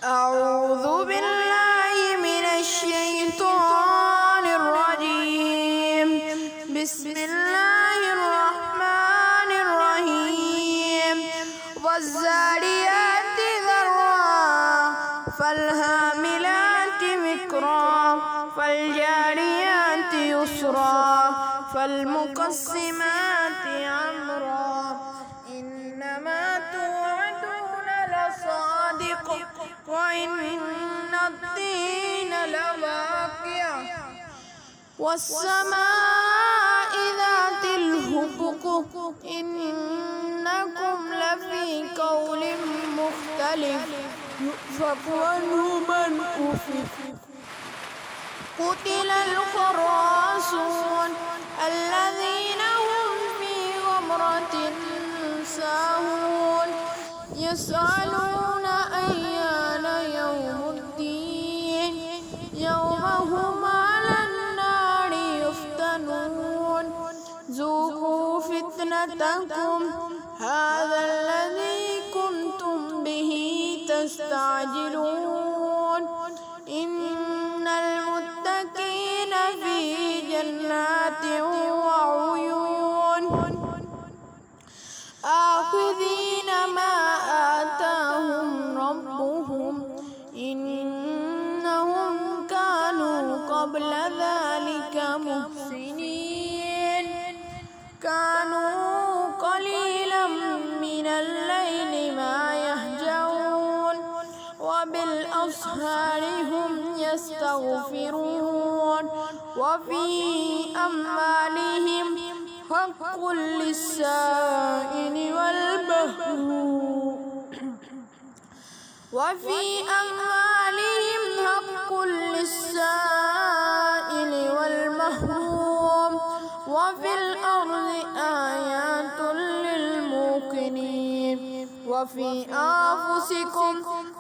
أعوذ بالله من الشيطان الرجيم. بسم الله الرحمن الرحيم. والذاريات ذروا فالحاملات وقرا فالجاريات يسرا فالمقسمات أمرا إنما توعدون لصادق وإن الدين لواقع والسماء ذات الحبك إنكم لفي قول مختلف يؤفك عنه من أفك قتل الخراصون الذين هم في غمرة ساهون يسألون أيان يوم الدين يوم هم على النار يفتنون ذوقوا فتنتكم هذا الذي كنتم به تستعجلون إن المتقين في جنات وعيون آخذين ما آتاهم ربهم إنهم كانوا قبل ذلك محسنين كانوا قليلا من الليل ما يهجعون وبالأسحار هم يستغفرون وفي أموالهم حق للسائل والمحروم وفي أموالهم حق للسائل والمحروم وفي الأرض آيات للموقنين وفي أنفسكم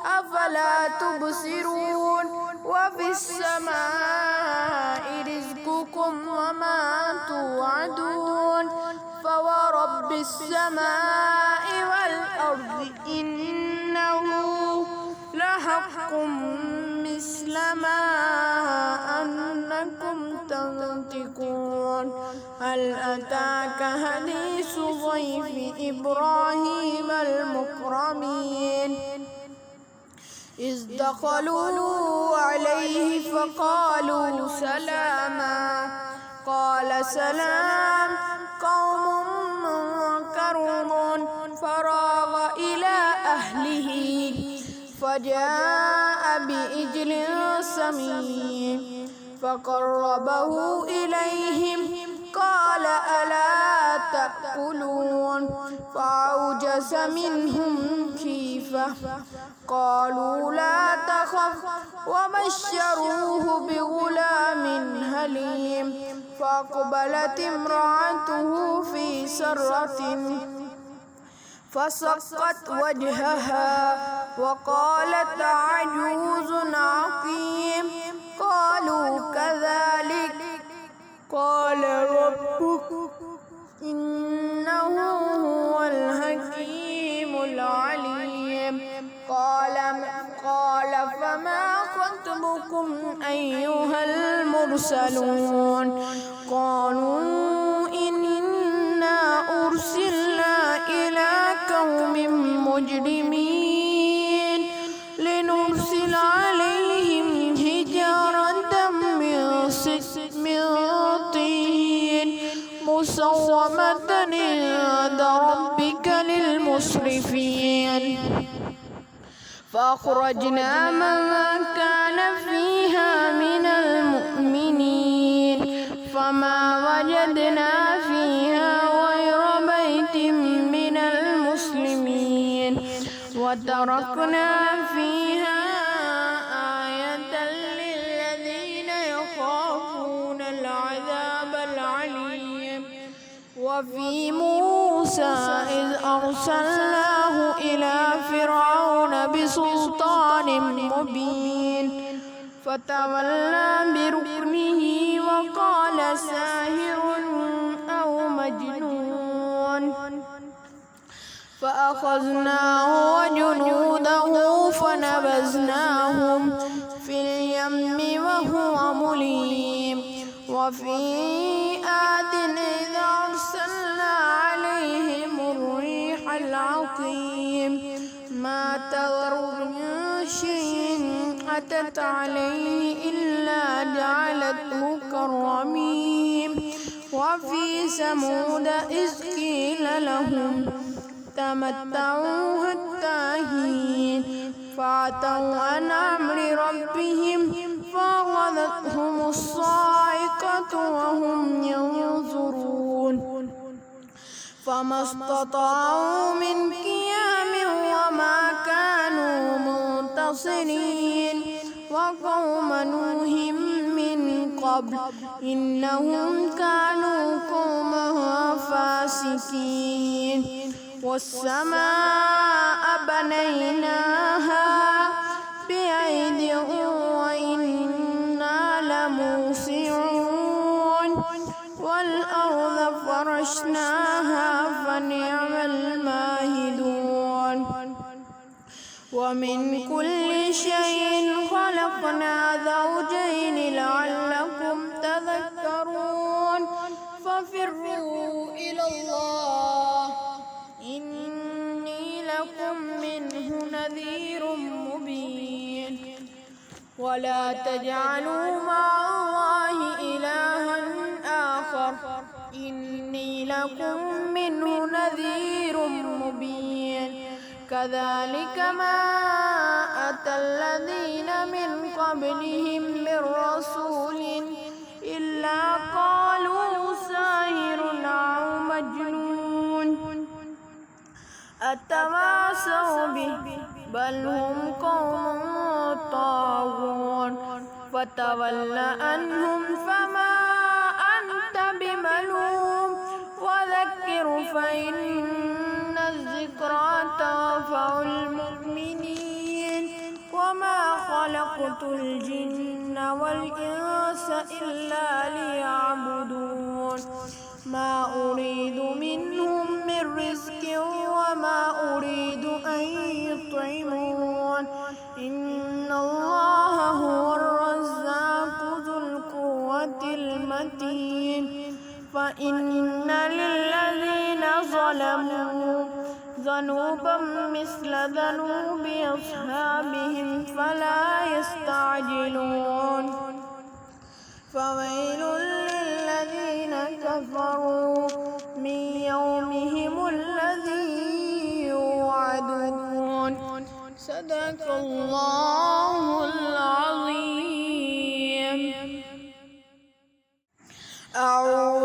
أفلا تبصرون وفي السماء رزقكم وما توعدون فورب السماء والأرض إنه لحق مثل ما أنكم تنطقون هل أتاك حديث ضيف إبراهيم المكرمين إذ دخلوا عليه فقالوا سلاما قال سلام قوم منكرون فراغ إلى أهله فجاء بعجل سمين فقربه إليهم قال ألا تأكلون فأوجس منهم خيفة قالوا لا تخف وبشروه بغلام حليم فأقبلت امرأته في سرة فصكت وجهها وقالت عجوز عقيم قالوا كذلك قال ربك إنه هو الحكيم العليم قال فما خطبكم أيها المرسلون قالوا إنا أرسلنا إلى قوم مجرمين لنرسل عليهم حجارة من طين مسومة عند ربك للمسرفين فأخرجنا من كان فيها من المؤمنين فما وجدنا فيها غير بيت من المسلمين وتركنا فيها آية للذين يخافون العذاب العليم وفي موسى إذ أرسلناه إلى فرعون بسلطان مبين فتولى بركنه وقال ساحر أو مجنون فأخذناه وجنوده فنبذناهم في اليم وهو مليم وفي عاد إذ أرسلنا عليهم الريح العقيم ما تذر من شيء أتت عليه إلا جعلته كالرميم وفي ثمود إذ قيل لهم تمتعوا حتى حين فعتوا عن أمر ربهم فأخذتهم الصاعقة وهم ينظرون فما استطاعوا من قيام وما كانوا منتصرين وقوم نوح من قبل إنهم كانوا قومها فاسقين والسماء بنيناها بأيد وإنا لموسعون والأرض فرشناها فنعم الماهدون ومن كل شيء خلقنا زوجين لعلكم تذكرون ففروا إلى الله إني لكم منه نذير مبين ولا تجعلوا مع الله إلها آخر إني لكم منه نذير مبين كذلك ما أتى الذين من قبلهم من رسول إلا قالوا ساحر أو مجنون أتواصوا به بل هم قوم طاغون فتول عنهم فما أنت بملوم وذكر فإن الذكرى تنفع المؤمنين وما خلقت الجن والإنس إلا ليعبدون ما أريد منهم من رزق وما أريد أن يطعمون إن الله هو الرزاق ذو القوة المتين فإن للذين ظلموا ذنوبا مثل ذنوب أصحابهم فلا يستعجلون فويل للذين كفروا من يومهم الذي يوعدون صدق الله العظيم. أعوذ